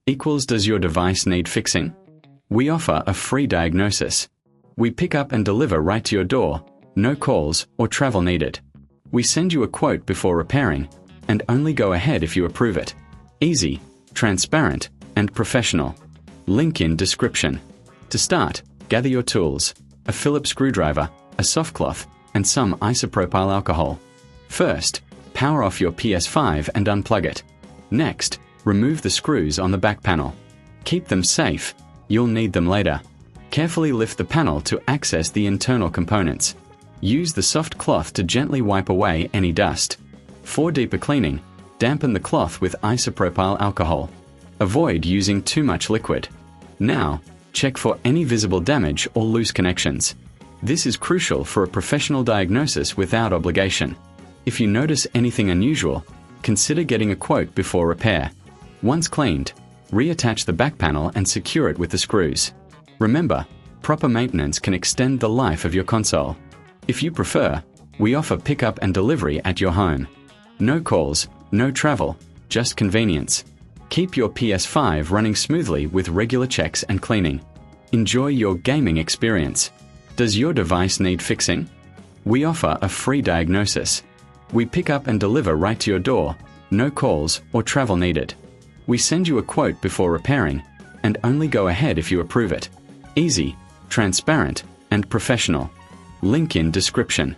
equals does your device need fixing? We offer a free diagnosis. We pick up and deliver right to your door, no calls or travel needed. We send you a quote before repairing, and only go ahead if you approve it. Easy, transparent, and professional. Link in description. To start, gather your tools, a Phillips screwdriver, a soft cloth, and some isopropyl alcohol. First, power off your PS5 and unplug it. Next, remove the screws on the back panel. Keep them safe, you'll need them later. Carefully lift the panel to access the internal components. Use the soft cloth to gently wipe away any dust. For deeper cleaning, dampen the cloth with isopropyl alcohol. Avoid using too much liquid. Now, check for any visible damage or loose connections. This is crucial for a professional diagnosis without obligation. If you notice anything unusual, consider getting a quote before repair. Once cleaned, reattach the back panel and secure it with the screws. Remember, proper maintenance can extend the life of your console. If you prefer, we offer pickup and delivery at your home. No calls, no travel, just convenience. Keep your PS5 running smoothly with regular checks and cleaning. Enjoy your gaming experience. Does your device need fixing? We offer a free diagnosis. We pick up and deliver right to your door, no calls or travel needed. We send you a quote before repairing, and only go ahead if you approve it. Easy, transparent, and professional. Link in description.